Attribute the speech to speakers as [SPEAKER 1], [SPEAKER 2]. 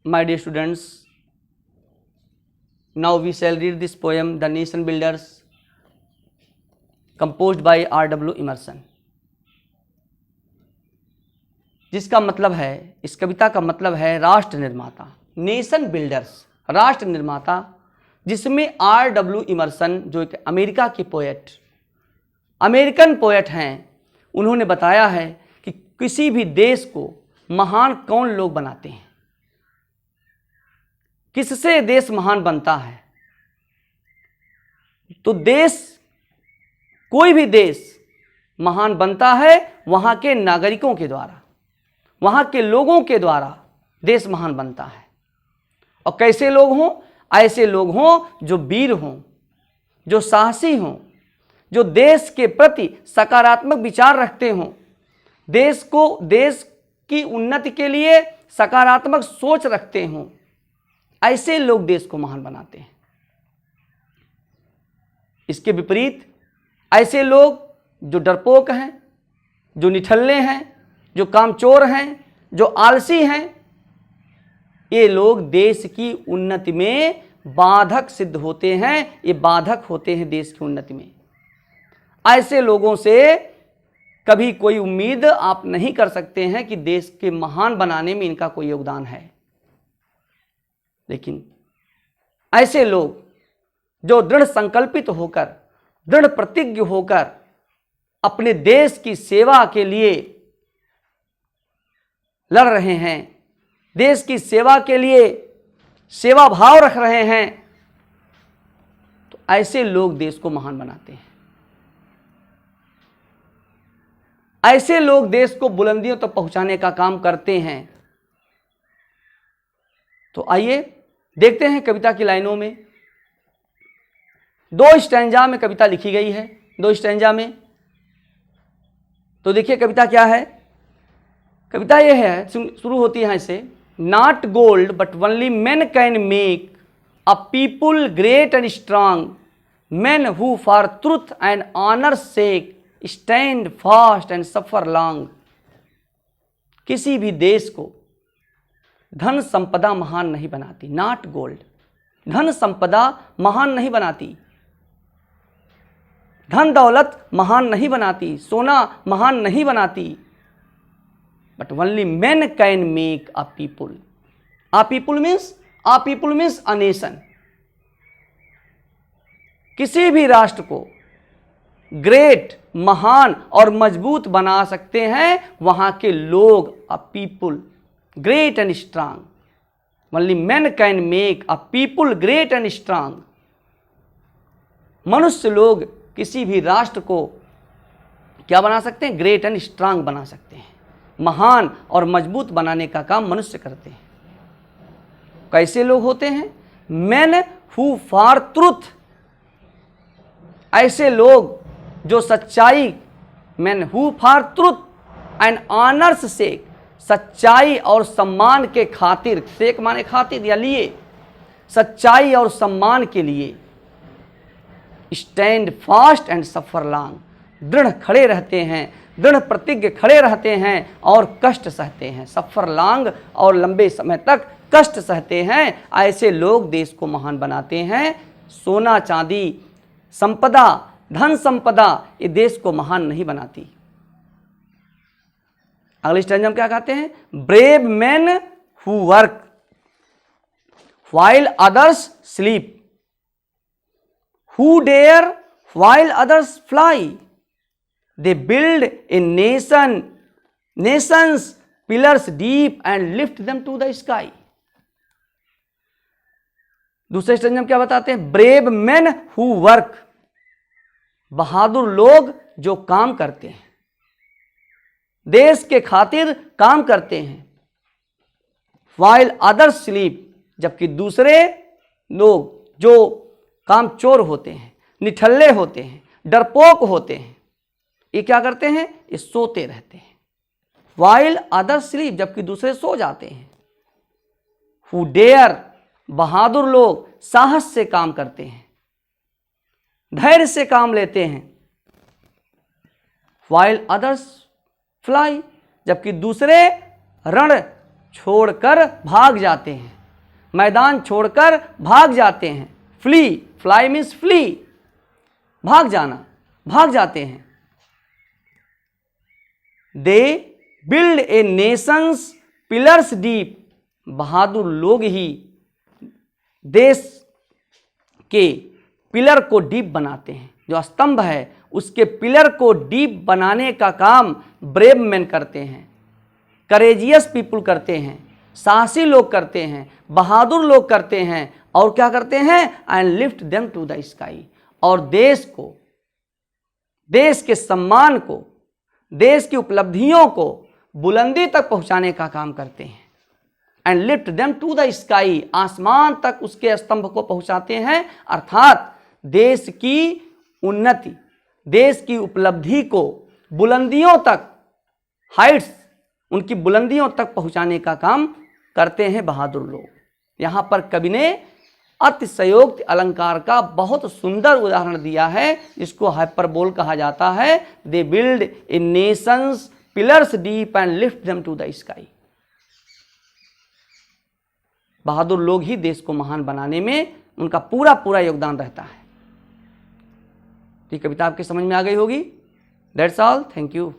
[SPEAKER 1] My dear students, now we shall read this poem, The Nation Builders, composed by R.W. Emerson. जिसका मतलब है, इस कविता का मतलब है राष्ट्र निर्माता, नेशन बिल्डर्स, राष्ट्र निर्माता, जिसमें R.W. इमर्सन जो एक अमेरिका के पोएट, अमेरिकन पोएट हैं, उन्होंने बताया है कि किसी भी देश को महान कौन लोग बनाते हैं, किससे देश महान बनता है। तो देश, कोई भी देश महान बनता है वहां के नागरिकों के द्वारा, वहां के लोगों के द्वारा देश महान बनता है। और कैसे लोग हों? ऐसे लोग हों जो वीर हों, जो साहसी हों, जो देश के प्रति सकारात्मक विचार रखते हों, देश की उन्नति के लिए सकारात्मक सोच रखते हों। ऐसे लोग देश को महान बनाते हैं। इसके विपरीत ऐसे लोग जो डरपोक हैं, जो निठल्ले हैं, जो कामचोर हैं, जो आलसी हैं, ये लोग देश की उन्नति में बाधक सिद्ध होते हैं। ये बाधक होते हैं देश की उन्नति में। ऐसे लोगों से कभी कोई उम्मीद आप नहीं कर सकते हैं कि देश के महान बनाने में इनका कोई योगदान है। लेकिन ऐसे लोग जो दृढ़ संकल्पित होकर, दृढ़ प्रतिज्ञ होकर अपने देश की सेवा के लिए लड़ रहे हैं, देश की सेवा के लिए सेवा भाव रख रहे हैं, तो ऐसे लोग देश को महान बनाते हैं। ऐसे लोग देश को बुलंदियों तक पहुंचाने का काम करते हैं। तो आइए देखते हैं कविता की लाइनों में। 2 स्टैंजा में कविता लिखी गई है, 2 स्टैंजा में। तो देखिए कविता क्या है। कविता यह है, शुरू होती है ऐसे, not gold but only man can make a people great and strong, man who for truth and honour sake stand fast and suffer long. किसी भी देश को धन संपदा महान नहीं बनाती, नॉट गोल्ड, धन संपदा महान नहीं बनाती, धन दौलत महान नहीं बनाती, सोना महान नहीं बनाती, but only man can make a people. A people means a nation. किसी भी राष्ट्र को ग्रेट, महान और मजबूत बना सकते हैं वहां के लोग। A people great and strong, only man can make a people great and strong. मनुष्य लोग किसी भी राष्ट्र को क्या बना सकते हैं? ग्रेट एंड स्ट्रांग बना सकते हैं। महान और मजबूत बनाने का काम मनुष्य करते हैं। कैसे लोग होते हैं? मैन हु फॉर ट्रूथ, ऐसे लोग जो सच्चाई, man who for truth and honour's sake, सच्चाई और सम्मान के खातिर, सेक माने खातिर या लिए, सच्चाई और सम्मान के लिए stand fast and suffer long, दृढ़ खड़े रहते हैं, दृढ़ प्रतिज्ञ खड़े रहते हैं और कष्ट सहते हैं। सफर लॉन्ग और लंबे समय तक कष्ट सहते हैं। ऐसे लोग देश को महान बनाते हैं। सोना चांदी, संपदा, धन संपदा ये देश को महान नहीं बनाती। अगले स्टैंजा में क्या कहते हैं? Brave man who work while others sleep, who dare while others fly, they build a Nations pillars deep and lift them to the sky. दूसरे स्टैंजा में क्या बताते हैं? ब्रेव मैन हु वर्क, बहादुर लोग जो काम करते हैं, देश के खातिर काम करते हैं। व्हाइल अदर्स स्लीप, जबकि दूसरे लोग जो कामचोर होते हैं, निठल्ले होते हैं, डरपोक होते हैं, ये क्या करते हैं? ये सोते रहते हैं। व्हाइल अदर्स स्लीप, जबकि दूसरे सो जाते हैं। हु डेयर, बहादुर लोग साहस से काम करते हैं, धैर्य से काम लेते हैं। व्हाइल अदर्स फ्लाई, जबकि दूसरे रण छोड़कर भाग जाते हैं। मैदान छोड़कर भाग जाते हैं। फ्ली, फ्लाई मीन्स फ्ली, भाग जाना, भाग जाते हैं। They build a Nations pillars deep, बहादुर लोग ही देश के पिलर को डीप बनाते हैं। जो स्तंभ है उसके पिलर को डीप बनाने का काम ब्रेव मैन करते हैं, करेजियस पीपुल करते हैं, साहसी लोग करते हैं, बहादुर लोग करते हैं। और क्या करते हैं? And lift them to the sky, और देश को, देश के सम्मान को, देश की उपलब्धियों को बुलंदी तक पहुंचाने का काम करते हैं। And lift them to the sky, आसमान तक उसके स्तंभ को पहुंचाते हैं। अर्थात देश की उन्नति, देश की उपलब्धि को बुलंदियों तक, हाइट्स, उनकी बुलंदियों तक पहुंचाने का काम करते हैं बहादुर लोग। यहां पर कवि ने अतिशयोक्ति अलंकार का बहुत सुंदर उदाहरण दिया है, जिसको हाइपरबोल कहा जाता है। They build a Nations pillars deep and lift them to the sky. बहादुर लोग ही देश को महान बनाने में उनका पूरा पूरा योगदान रहता है। ये कविता आपकी समझ में आ गई होगी। That's all, thank you.